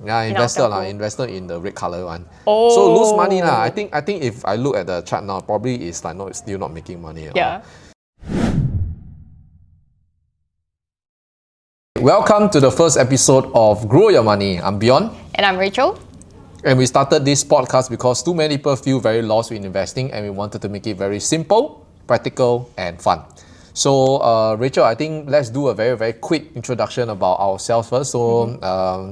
Yeah, in our telco. investor in the red color one. Oh. So lose money lah. I think if I look at the chart now, probably it's like still not making money at all. Yeah. Welcome to the first episode of Grow Your Money. I'm Bjorn. And I'm Rachel. And we started this podcast because too many people feel very lost in investing, and we wanted to make it very simple, practical, and fun. So, Rachel, I think let's do a very, very quick introduction about ourselves first. So,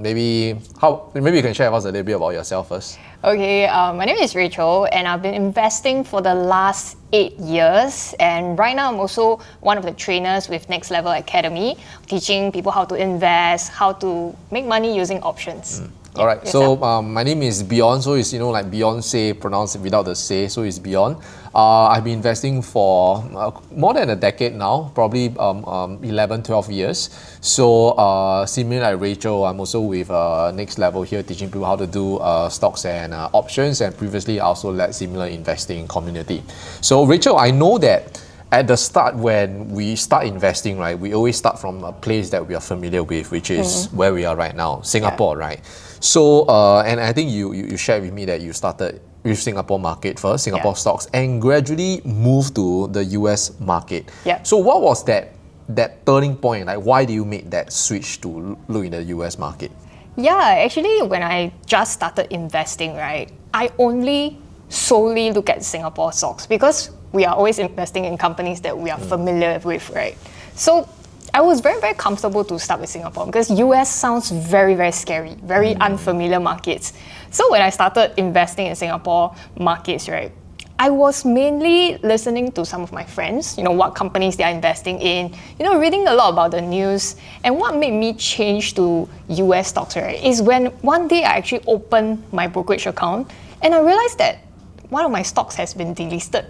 maybe you can share with us a little bit about yourself first. Okay, my name is Rachel, and I've been investing for the last 8 years. And right now, I'm also one of the trainers with Next Level Academy, teaching people how to invest, how to make money using options. All right. So my name is Bjorn. So it's like Beyonce pronounced without the say. So it's Bjorn. I've been investing for more than a decade now, probably 11, 12 years. So similar like Rachel, I'm also with Next Level here, teaching people how to do stocks and options. And previously, I also led similar investing community. So Rachel, I know that at the start, when we start investing, right, we always start from a place that we are familiar with, which is where we are right now, Singapore, right? So, and I think you shared with me that you started with Singapore market first, Singapore stocks, and gradually moved to the US market. Yeah. So what was that turning point? Like, why do you make that switch to look in the US market? Yeah, actually, when I just started investing, right, I only solely look at Singapore stocks because we are always investing in companies that we are familiar with, right? So I was very, very comfortable to start with Singapore because US sounds very, very scary, very unfamiliar markets. So when I started investing in Singapore markets, right, I was mainly listening to some of my friends, what companies they are investing in, reading a lot about the news. And what made me change to US stocks, right, is when one day I actually opened my brokerage account and I realized that one of my stocks has been delisted.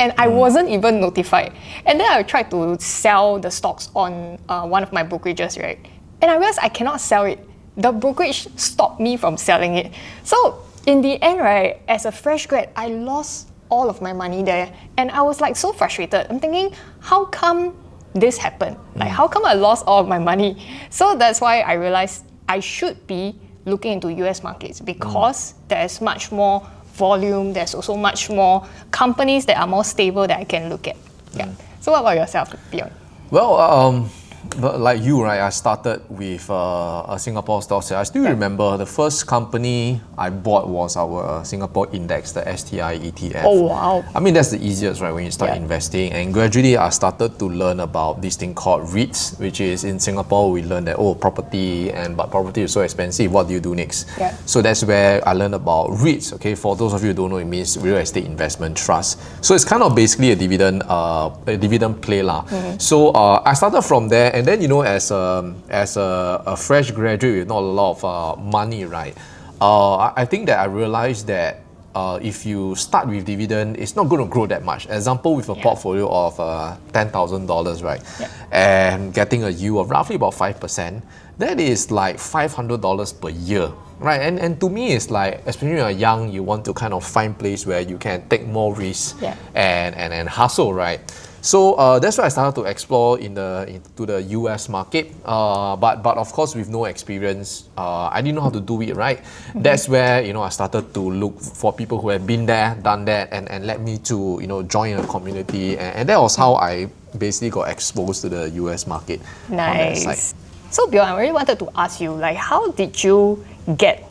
And I wasn't even notified. And then I tried to sell the stocks on one of my brokerages, right? And I realized I cannot sell it. The brokerage stopped me from selling it. So in the end, right, as a fresh grad, I lost all of my money there. And I was like so frustrated. I'm thinking, how come this happened? Like, how come I lost all of my money? So that's why I realized I should be looking into US markets because there's much more volume, there's also much more companies that are more stable that I can look at. Yeah. So what about yourself, Bjorn? Well, like you, right, I started with a Singapore stock. I still remember the first company I bought was our Singapore index, the STI ETF. Oh, wow. I mean, that's the easiest, right, when you start investing. And gradually, I started to learn about this thing called REITs, which is in Singapore, we learned that, property, but property is so expensive. What do you do next? Yeah. So that's where I learned about REITs. Okay, for those of you who don't know, it means real estate investment trust. So it's kind of basically a dividend play lah. So I started from there. And then, as a fresh graduate with not a lot of money, right? I think that I realized that if you start with dividend, it's not going to grow that much. Example, with a portfolio of $10,000, right? Yeah. And getting a yield of roughly about 5%, that is like $500 per year, right? And to me, it's like, especially when you're young, you want to kind of find place where you can take more risks and hustle, right? So that's why I started to explore into the US market. But of course, with no experience, I didn't know how to do it right. That's where I started to look for people who have been there, done that, and led me to join a community. And that was how I basically got exposed to the US market. Nice. On that side. So Bjorn, I really wanted to ask you, like, how did you get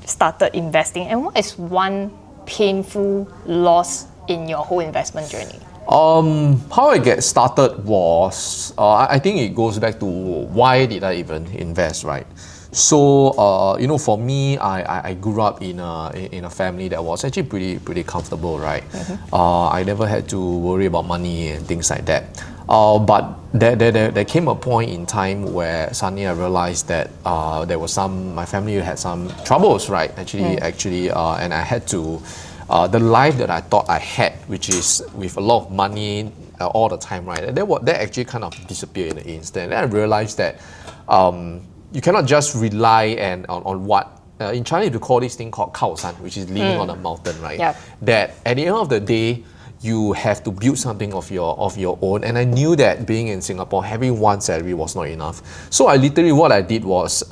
started investing, and what is one painful loss in your whole investment journey? How I get started was, I think it goes back to why did I even invest, right? So, for me, I grew up in a family that was actually pretty comfortable, right? I never had to worry about money and things like that. But there came a point in time where suddenly I realized that my family had some troubles, right? Actually, and I had to. The life that I thought I had, which is with a lot of money all the time, right? That actually kind of disappeared in an instant. And I realized that you cannot just rely on what in China you call this thing called 靠山, which is living on a mountain, right? Yep. That at the end of the day, you have to build something of your own. And I knew that being in Singapore, having one salary was not enough. So I literally, what I did was,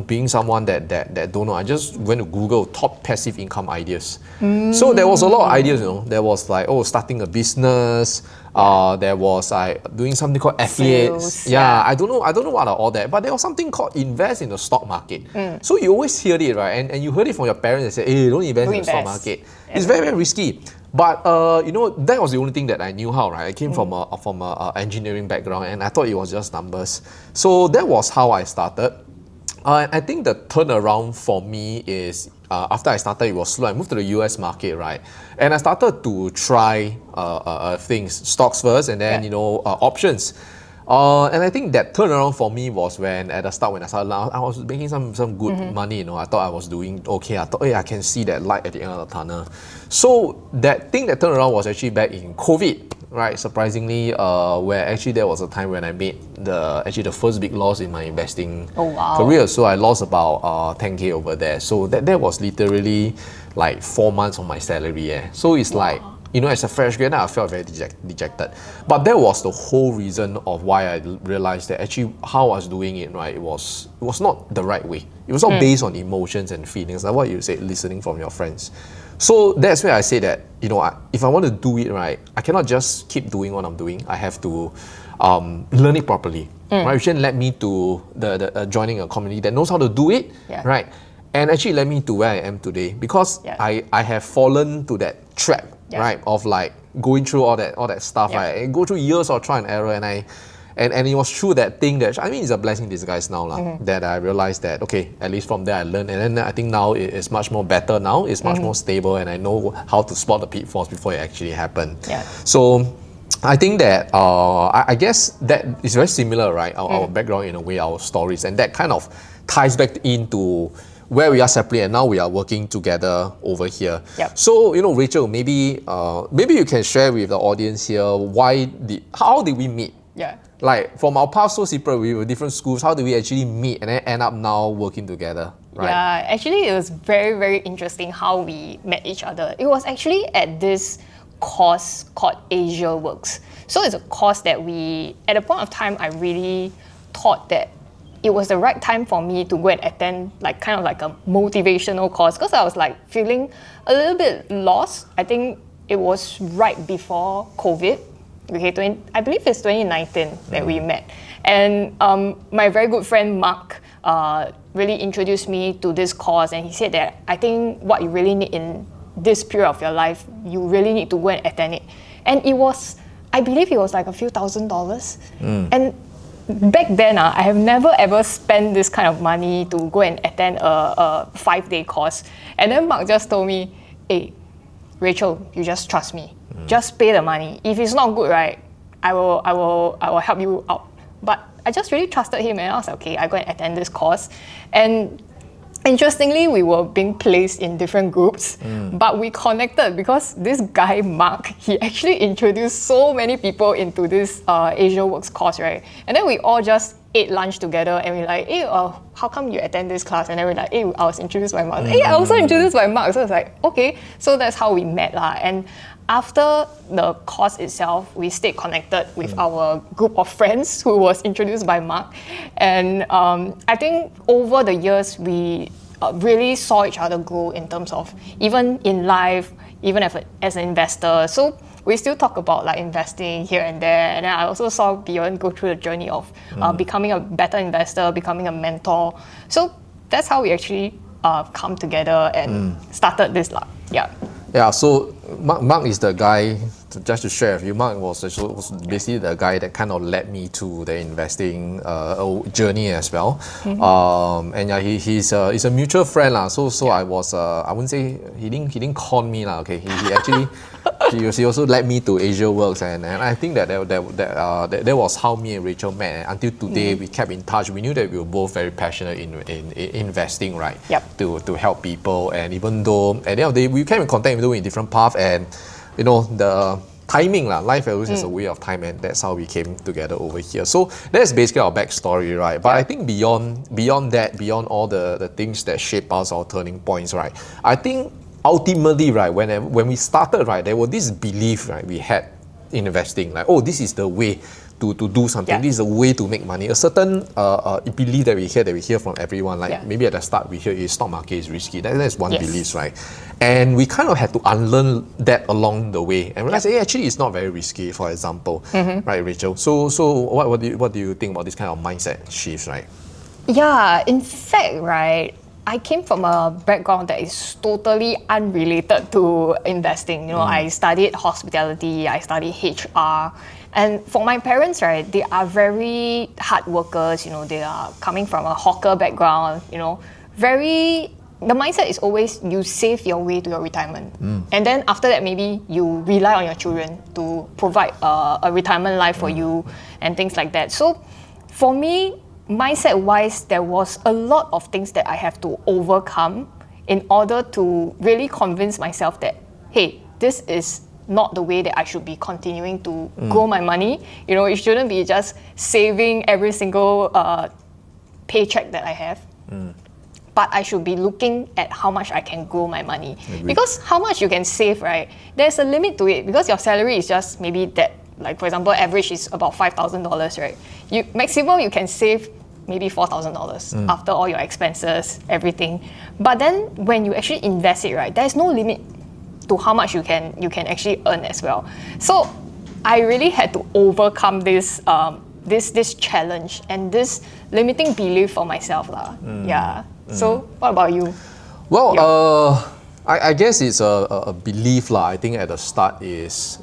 being someone that don't know, I just went to Google top passive income ideas. So there was a lot of ideas, There was like, starting a business. There was doing something called affiliates. Sales, I don't know what are all that, but there was something called invest in the stock market. So you always hear it, right? And you heard it from your parents. They say, hey, don't invest in the stock market. It's very, very risky. But that was the only thing that I knew how, right? I came from a engineering background, and I thought it was just numbers. So that was how I started. I think the turnaround for me is after I started, it was slow. I moved to the US market, right? And I started to try things, stocks first, and then options. And I think that turnaround for me was when at the start, when I started, I was making some good money. I thought I was doing okay. I thought, I can see that light at the end of the tunnel. So that thing that turned around was actually back in COVID, right? Surprisingly, where actually there was a time when I made the first big loss in my investing career. So I lost about 10K over there. So that was literally like 4 months of my salary. So it's like, as a fresh graduate, I felt very dejected. But that was the whole reason of why I realized that actually how I was doing it, right, it was not the right way. It was all based on emotions and feelings, like what you said, listening from your friends. So that's where I say that, if I want to do it right, I cannot just keep doing what I'm doing. I have to learn it properly, right? Which then led me to the joining a community that knows how to do it, right? And actually led me to where I am today, because I have fallen to that trap, right, of like going through all that stuff, right? And go through years of trial and error, and it was through that thing that, I mean, it's a blessing in disguise now, that I realized that, okay, at least from there I learned, and then I think now it's much more better now, it's much more stable, and I know how to spot the pitfalls before it actually happened. So I think that, I guess that is very similar, right? Our background in a way, our stories, and that kind of ties back into where we are separately and now we are working together over here. So, Rachel, maybe you can share with the audience here, how did we meet? Like, from our paths so separate, we were different schools, how did we actually meet and then end up now working together? Right? Yeah, actually it was very, very interesting how we met each other. It was actually at this course called Asia Works. So it's a course that at a point of time, I really thought that it was the right time for me to go and attend kind of like a motivational course, because I was like feeling a little bit lost. I think it was right before COVID. Okay, I believe it's 2019 that we met. And my very good friend Mark really introduced me to this course, and he said that I think what you really need in this period of your life, you really need to go and attend it. And I believe it was like a few $1,000s. And back then, I have never ever spent this kind of money to go and attend a 5-day course. And then Mark just told me, hey, Rachel, you just trust me. Just pay the money. If it's not good, right, I will help you out. But I just really trusted him, and I was like, okay, I go and attend this course. And interestingly, we were being placed in different groups, but we connected because this guy, Mark, he actually introduced so many people into this Asia Works course, right? And then we all just ate lunch together, and we're like, hey, how come you attend this class? And then we're like, hey, I was introduced by Mark. Hey, I also introduced by Mark. So it's like, okay, so that's how we met. And after the course itself, we stayed connected with our group of friends who was introduced by Mark. And I think over the years, we really saw each other grow in terms of even in life, even as an investor. So we still talk about investing here and there. And then I also saw Bjorn go through the journey of becoming a better investor, becoming a mentor. So that's how we actually come together and started this. Yeah, so Mark is the guy, just to share with you, Mark was basically the guy that kind of led me to the investing journey as well. And yeah, he's a mutual friend lah. So I was I wouldn't say he didn't con me lah. Okay, he actually he also led me to Asia Works, and I think that was how me and Rachel met. And until today, we kept in touch. We knew that we were both very passionate in investing, right? To help people, and even though at the end of the day we came in contact, even though in different paths, and the timing life always has a way of time, and that's how we came together over here. So that's basically our backstory, right? But I think beyond that, beyond all the things that shape us, our turning points, right, I think ultimately, right, when we started, right, there was this belief, right, we had in investing, like, oh, this is the way to do something. This is a way to make money. A certain belief that we hear from everyone. Like maybe at the start we hear is stock market is risky. That's one belief, right? And we kind of had to unlearn that along the way and realize, hey, actually it's not very risky. For example, right, Rachel? So what do you think about this kind of mindset shifts, right? Yeah, in fact, right, I came from a background that is totally unrelated to investing. You know, I studied hospitality, I studied HR. And for my parents, right, they are very hard workers. You know, they are coming from a hawker background, you know, the mindset is always you save your way to your retirement. And then after that, maybe you rely on your children to provide a retirement life for you and things like that. So for me, mindset-wise, there was a lot of things that I have to overcome in order to really convince myself that, hey, this is not the way that I should be continuing to grow my money. You know, it shouldn't be just saving every single paycheck that I have. But I should be looking at how much I can grow my money. Because how much you can save, right? There's a limit to it because your salary is just maybe that. Like for example, average is about $5,000, right? Maximum you can save maybe $4,000 after all your expenses, everything. But then when you actually invest it, right, there's no limit to how much you can actually earn as well. So I really had to overcome this this challenge and this limiting belief for myself lah. Yeah. So what about you? Well, I guess it's a belief lah. I think at the start is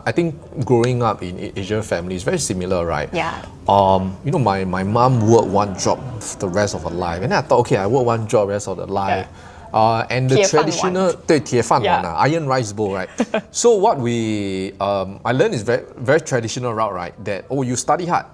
I think growing up in Asian families very similar, right? Yeah. You know, my mom worked one job the rest of her life, and then I thought, okay, I work one job rest of the life. And the traditional 对铁饭碗 iron rice bowl, right? So what I learned is very traditional route, right? That you study hard,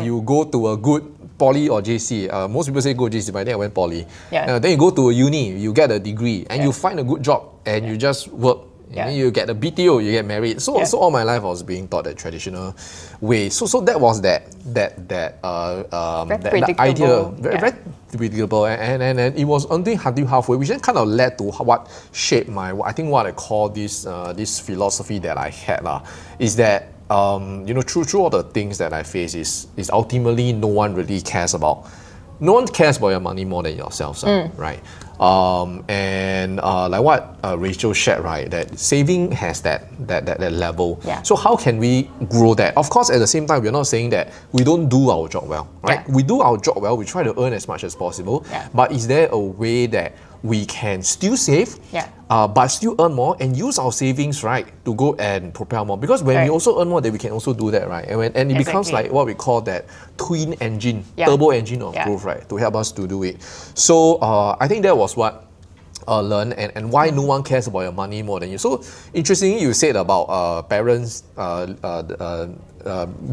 you go to a good poly or JC. Most people say go JC, but I think I went poly. Then you go to a uni, you get a degree, and you find a good job, and you just work. And you get a BTO, you get married. So all my life I was being taught that traditional way. So that was that idea, very predictable, and it was only until halfway, which then kind of led to what shaped I think what I call this philosophy that I had is that you know, through all the things that I face is ultimately no one cares about your money more than yourself, right? And like what Rachel shared, right, that saving has that level. So how can we grow that? Of course, at the same time, we're not saying that we don't do our job well, right? We do our job well, we try to earn as much as possible, but is there a way that we can still save, but still earn more and use our savings, right, to go and propel more? Because when we also earn more, then we can also do that, right? And it becomes like what we call that twin engine, turbo engine of growth, right, to help us to do it. So I think that was what learn and why no one cares about your money more than you. So interestingly, you said about parents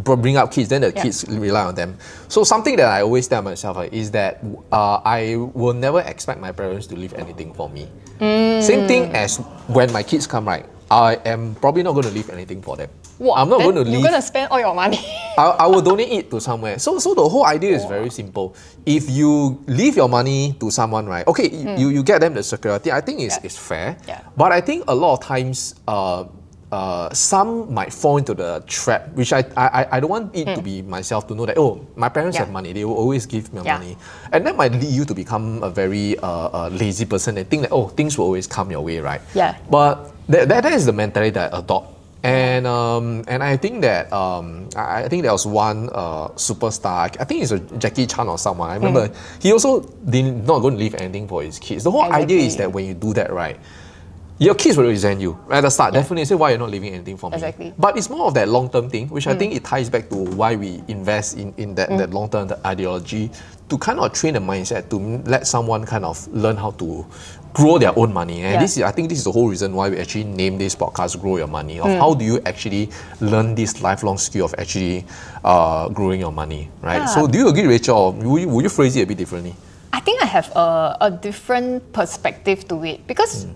bring up kids, then the kids rely on them. So something that I always tell myself is that I will never expect my parents to leave anything for me. Same thing as when my kids come, right? I am probably not going to leave anything for them. I'm not going to leave. You're going to spend all your money. I will donate it to somewhere. So the whole idea is very simple. If you leave your money to someone, right? Okay, you get them the security. I think it's fair. But I think a lot of times some might fall into the trap, which I don't want it to be myself to know that, oh, my parents have money, they will always give me money. And that might lead you to become a very lazy person and think that, oh, things will always come your way, right? But that is the mentality that I adopt. And I think that there was one superstar. I think it's a Jackie Chan or someone. I remember he also not going to leave anything for his kids. The whole idea is that when you do that, right, your kids will resent you at the start. Definitely say why you're not leaving anything for me. But it's more of that long-term thing, which I think it ties back to why we invest in that long-term ideology, to kind of train the mindset to let someone kind of learn how to grow their own money. And I think this is the whole reason why we actually named this podcast Grow Your Money, of how do you actually learn this lifelong skill of actually growing your money, right? So do you agree, Rachel, or would you phrase it a bit differently? I think I have a different perspective to it because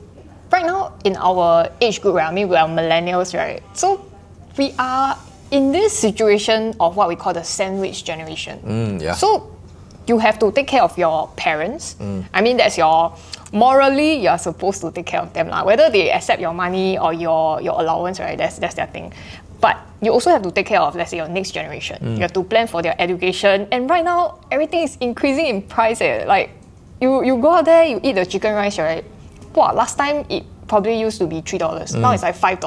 right now in our age group, right, I mean, we are millennials, right? So we are in this situation of what we call the sandwich generation. So you have to take care of your parents. I mean, that's your morally you're supposed to take care of them lah. Whether they accept your money or your allowance, right? That's their thing. But you also have to take care of, let's say, your next generation. You have to plan for their education. And right now, everything is increasing in price. Like, you go out there, you eat the chicken rice, right? Wow, last time it probably used to be $3. Now it's like $5.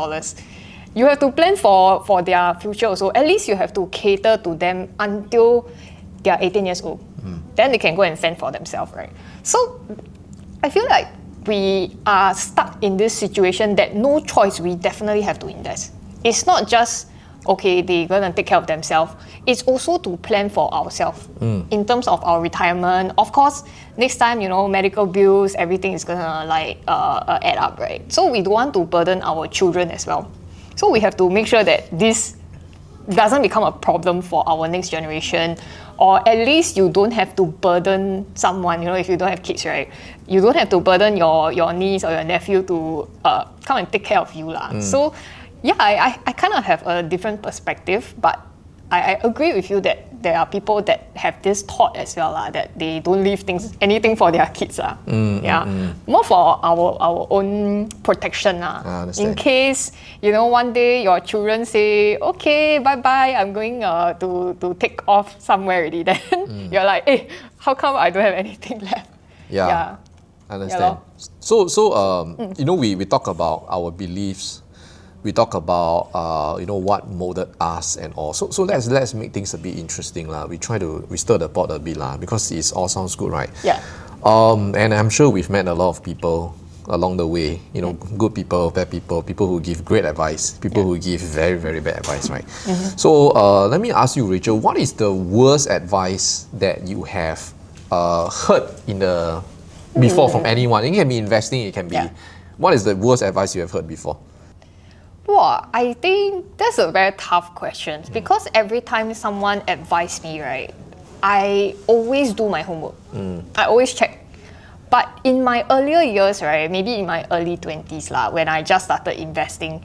You have to plan for their future also. At least you have to cater to them until they are 18 years old. Then they can go and fend for themselves, right? So I feel like we are stuck in this situation that no choice, we definitely have to invest. It's not just, okay, they're gonna take care of themselves. It's also to plan for ourselves in terms of our retirement. Of course, next time, medical bills, everything is gonna add up, right? So we don't want to burden our children as well. So we have to make sure that this doesn't become a problem for our next generation, or at least you don't have to burden someone, if you don't have kids, right? You don't have to burden your niece or your nephew to come and take care of you lah. So yeah, I kind of have a different perspective, but I agree with you that there are people that have this thought as well lah, that they don't leave anything for their kids lah. More for our own protection lah. In case one day your children say, okay, bye bye, I'm going to take off somewhere already. Then you're like, hey, how come I don't have anything left? Yeah. I understand. So we talk about our beliefs. We talk about what molded us and all. So let's make things a bit interesting lah. We stir the pot a bit lah, because it all sounds good, right? Yeah. And I'm sure we've met a lot of people along the way. Good people, bad people, people who give great advice, people who give very, very bad advice, right? So let me ask you, Rachel, what is the worst advice that you have heard before from anyone? It can be investing, it can be. What is the worst advice you have heard before? Well, I think that's a very tough question because every time someone advised me, right, I always do my homework. I always check. But in my earlier years, right, maybe in my early 20s lah, when I just started investing,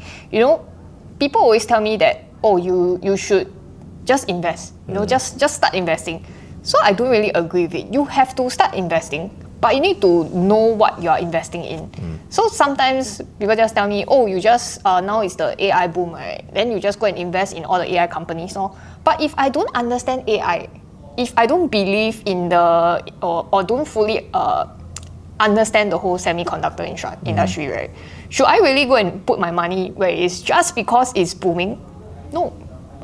people always tell me that, oh, you should just invest, just start investing. So I don't really agree with it. You have to start investing, but you need to know what you are investing in. So sometimes people just tell me, oh, you just, now is the AI boom, right? Then you just go and invest in all the AI companies. No? But if I don't understand AI, if I don't believe in or don't fully understand the whole semiconductor industry, right? Should I really go and put my money where it's just because it's booming? No,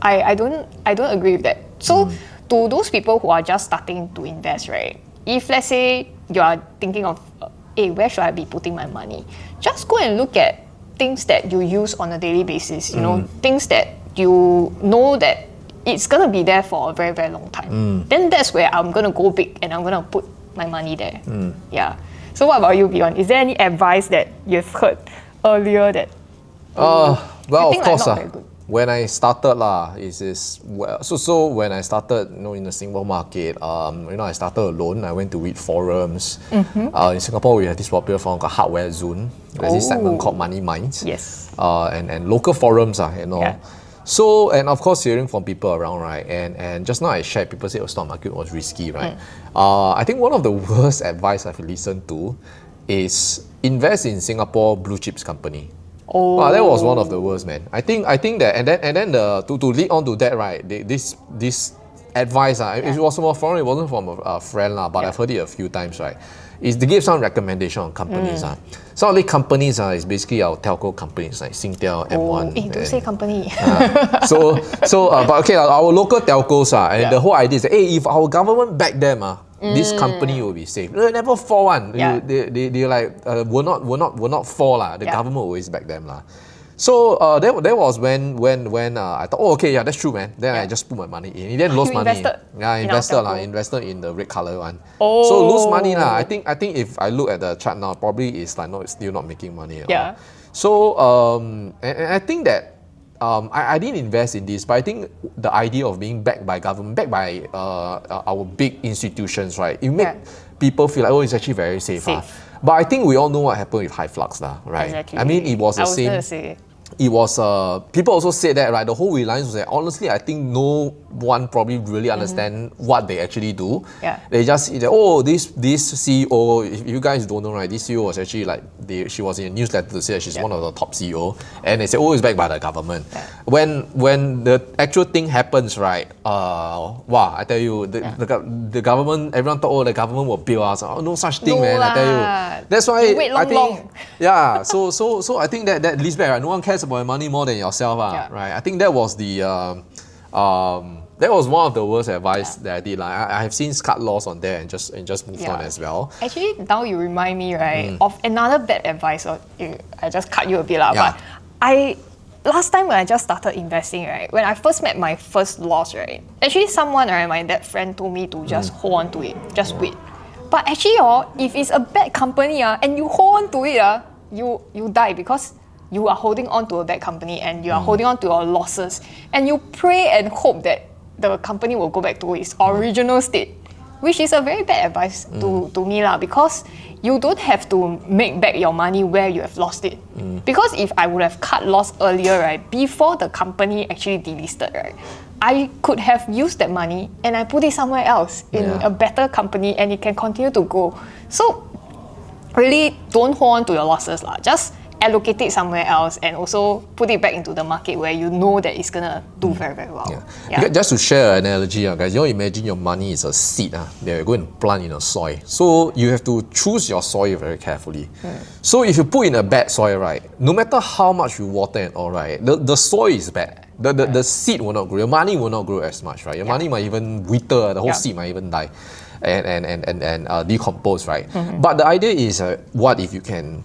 I don't agree with that. So to those people who are just starting to invest, right? If let's say you are thinking of, hey, where should I be putting my money? Just go and look at things that you use on a daily basis, things that you know that it's going to be there for a very, very long time. Then that's where I'm going to go big and I'm going to put my money there. Yeah. So what about you, Bjorn? Is there any advice that you've heard earlier that well, of course, when I started so when I started in the Singapore market, I started alone. I went to read forums. In Singapore, we have this popular forum called Hardware Zone. There's this segment called Money Minds. Yes. And local forums, Yeah. So, and of course, hearing from people around, right? And just now I shared, people say, stock market was risky, right? I think one of the worst advice I've listened to is invest in Singapore blue chips company. Wow, that was one of the worst, man. I think that, and then to lead on to that, right? This advice, it was from a forum, it wasn't from a friend, but I've heard it a few times, right? Is they give some recommendation on companies. Some of the companies is basically our telco companies like Singtel, M1. Don't say company. But okay, our local telcos, and the whole idea is that, hey, if our government back them, this company will be safe. They never fall one. They like will not fall lah. The government will always back them lah. So that was when I thought, oh, okay, yeah, that's true, man. Then I just put my money in. Then lost money. I invested in the red color one. So lose money lah. I think if I look at the chart now, probably it's like still not making money at all. So and I think that I didn't invest in this, but I think the idea of being backed by government, backed by our big institutions, right? It make people feel like, oh, it's actually very safe. But I think we all know what happened with High Flux, right? Exactly. I mean, it was the same. it was people also said that, right? The whole reliance was that, honestly, I think no one probably really understand what they actually do. Yeah. They just say that, oh, this CEO, if you guys don't know, right, this CEO was actually like she was in a newsletter to say that she's one of the top CEO, and they say, oh, it's backed by the government. Yeah. When the actual thing happens, right? Wow, I tell you, the government, everyone thought, oh, the government will bail us. Oh, no such thing, man. I tell you. That's why you wait long, I think, long. yeah. So I think that leads back, right? No one cares about your money more than yourself, right? I think that was that was one of the worst advice that I did. Like, I have since cut loss on there and just moved on as well. Actually, now you remind me, right, of another bad advice. I just cut you a bit, but last time when I just started investing, right, when I first met my first loss, right, actually someone, right, my that friend told me to just hold on to it, just wait. But actually, if it's a bad company, and you hold on to it, you die because you are holding on to a bad company and you are holding on to your losses, and you pray and hope that the company will go back to its original state, which is a very bad advice to me because you don't have to make back your money where you have lost it. Because if I would have cut loss earlier, right, before the company actually delisted, right, I could have used that money and I put it somewhere else in a better company and it can continue to grow. So really don't hold on to your losses. Just allocate it somewhere else and also put it back into the market where you know that it's gonna do very, very well. Just to share an analogy, guys, you imagine your money is a seed that you're going to plant in a soil. So you have to choose your soil very carefully. So if you put in a bad soil, right, no matter how much you water and all, right, the soil is bad. The seed will not grow. Your money will not grow as much, right? Your money might even wither. The whole seed might even die and decompose, right? But the idea is, what if you can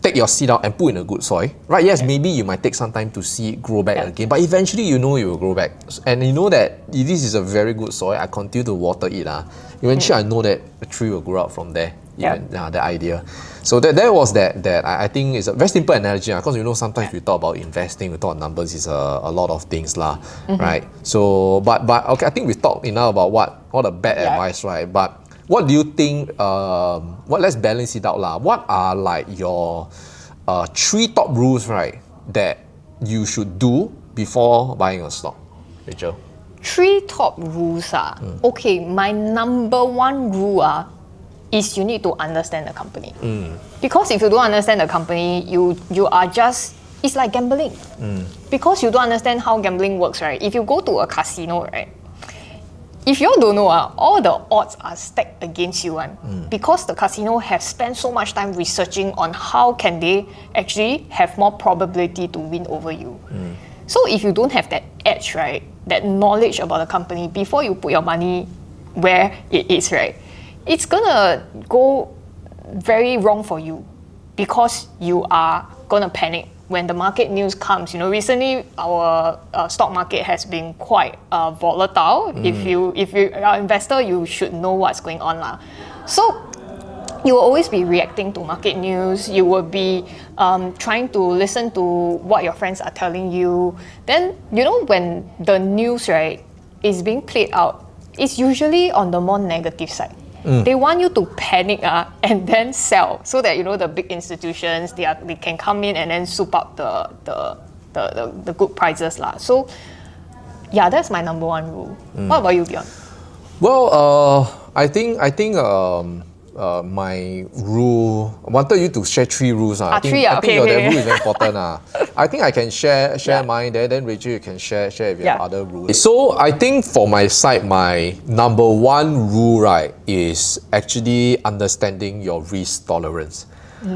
take your seed out and put in a good soil, right? Yes, maybe you might take some time to see it grow back again, but eventually you know it will grow back. And you know that this is a very good soil. I continue to water it. Eventually I know that a tree will grow out from there. The idea. So that was that I think is a very simple analogy, because sometimes we talk about investing, we talk numbers, is a lot of things, right? So but okay, I think we talked enough about what all the bad advice, right? But what do you think, let's balance it out. What are like your 3 top rules, right, that you should do before buying a stock, Rachel? 3 top rules. Okay, my number 1 rule is you need to understand the company. Because if you don't understand the company, you are just, it's like gambling. Because you don't understand how gambling works, right? If you go to a casino, right, if you don't know, all the odds are stacked against you, because the casino has spent so much time researching on how can they actually have more probability to win over you. So if you don't have that edge, right, that knowledge about the company before you put your money where it is, right, it's gonna go very wrong for you because you are gonna panic when the market news comes. Recently our stock market has been quite volatile. If you are an investor, you should know what's going on. So you will always be reacting to market news. You will be trying to listen to what your friends are telling you. Then when the news, right, is being played out, it's usually on the more negative side. They want you to panic and then sell, so that the big institutions they can come in and then soup up the good prices. So that's my number 1 rule. What about you, Bjorn? Well, I think my rule, I wanted you to share 3 rules. I think your rule is very important. I think I can share mine there, then Rachel, you can share if you have other rules. So I think for my side, my number 1 rule, right, is actually understanding your risk tolerance.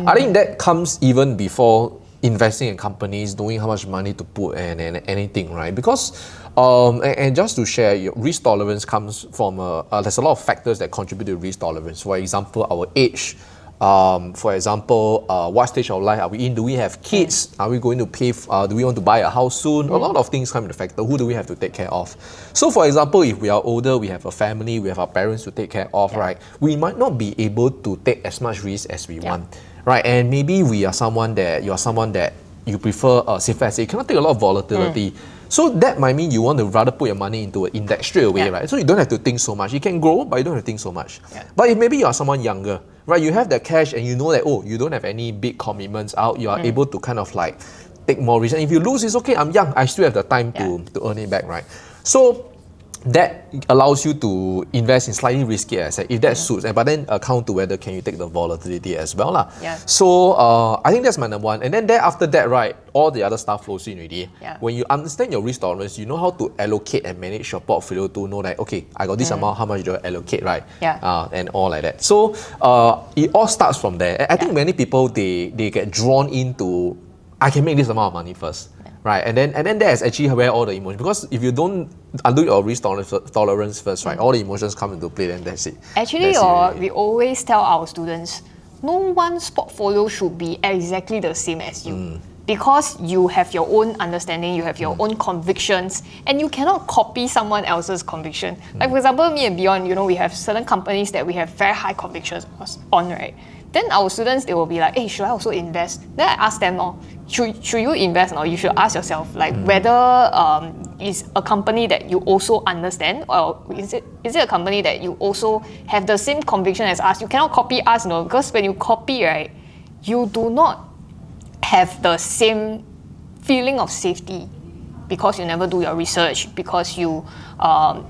I think that comes even before investing in companies, knowing how much money to put and anything, right? Because and just to share, your risk tolerance comes from there's a lot of factors that contribute to risk tolerance. For example, our age. For example, what stage of life are we in? Do we have kids? Are we going to pay? Do we want to buy a house soon? A lot of things come into factor. Who do we have to take care of? So, for example, if we are older, we have a family, we have our parents to take care of, right? We might not be able to take as much risk as we want, right? And maybe you're someone that you prefer safer asset. You cannot take a lot of volatility. So that might mean you want to rather put your money into an index straight away, right? So you don't have to think so much. You can grow, but you don't have to think so much. But if maybe you are someone younger, right? You have the cash and you know that, you don't have any big commitments out. You are able to kind of like take more risk. And if you lose, it's okay. I'm young. I still have the time to earn it back, right? So that allows you to invest in slightly risky assets if that suits, but then account to whether can you take the volatility as well lah. So I think that's my number one. And then after that, right, all the other stuff flows in already. When you understand your risk tolerance, you know how to allocate and manage your portfolio to know that, okay, I got this amount, how much do I allocate, right? And all like that. So it all starts from there. I think many people, they get drawn into, I can make this amount of money first. Right, and then that is actually where all the emotions, because if you don't undo your risk tolerance first, right, all the emotions come into play, then that's it. Actually, we always tell our students, no one's portfolio should be exactly the same as you. Because you have your own understanding, you have your own convictions, and you cannot copy someone else's conviction. Like for example, me and Bjorn, we have certain companies that we have very high convictions on, right? Then our students, they will be like, hey, should I also invest? Then I ask them, should you invest or you should ask yourself whether is a company that you also understand, or is it a company that you also have the same conviction as us? You cannot copy us, because when you copy, right, you do not have the same feeling of safety because you never do your research, because you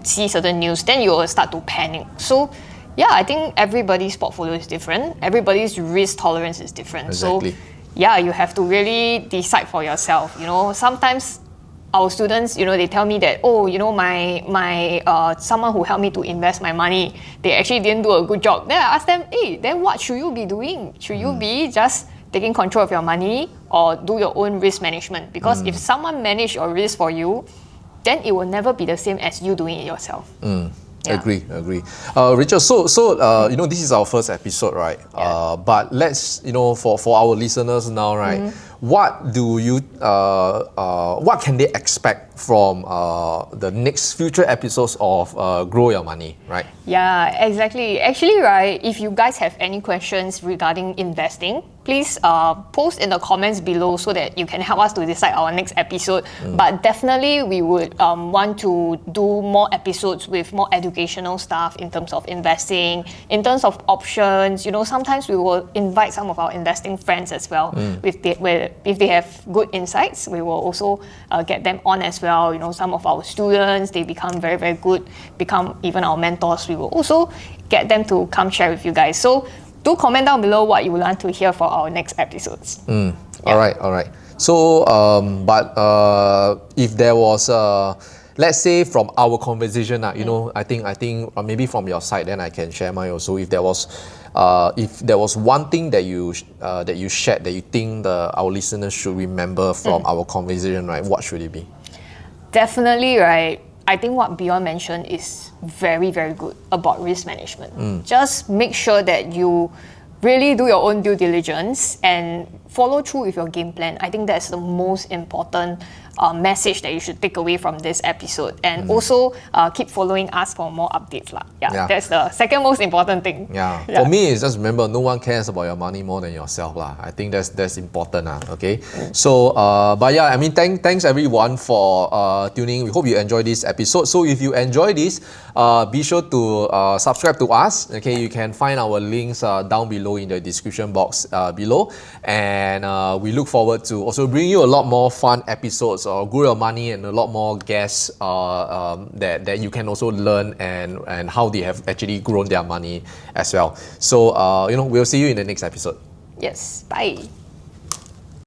see certain news, then you will start to panic. So yeah, I think everybody's portfolio is different. Everybody's risk tolerance is different. Exactly. So yeah, you have to really decide for yourself. Sometimes our students, they tell me that, my someone who helped me to invest my money, they actually didn't do a good job. Then I ask them, hey, then what should you be doing? Should you be just taking control of your money or do your own risk management? Because if someone manage your risk for you, then it will never be the same as you doing it yourself. Agree. Richard, so this is our first episode, right? But let's, for our listeners now, right? What do you, what can they expect from the next future episodes of Grow Your Money, right? Yeah, exactly. Actually, right, if you guys have any questions regarding investing, please post in the comments below so that you can help us to decide our next episode. But definitely, we would want to do more episodes with more educational stuff in terms of investing, in terms of options. Sometimes we will invite some of our investing friends as well. If they have good insights, we will also get them on as well. Some of our students, they become very, very good, become even our mentors. We will also get them to come share with you guys. So do comment down below what you would want to hear for our next episodes. All right. So, if there was, let's say from our conversation, I think maybe from your side, then I can share mine also. If there was one thing that you shared that you think our listeners should remember from our conversation, right? What should it be? Definitely, right. I think what Bjorn mentioned is very, very good about risk management. Just make sure that you really do your own due diligence and follow through with your game plan. I think that's the most important message that you should take away from this episode. And also keep following us for more updates. That's the second most important thing. For me, it's just remember, no one cares about your money more than yourself. I think that's important. Okay. So, thanks everyone for tuning. We hope you enjoyed this episode. So if you enjoy this, be sure to subscribe to us. Okay, you can find our links down below in the description box below. And we look forward to also bring you a lot more fun episodes or Grow Your Money and a lot more guests that you can also learn and how they have actually grown their money as well. So, we'll see you in the next episode. Yes, bye.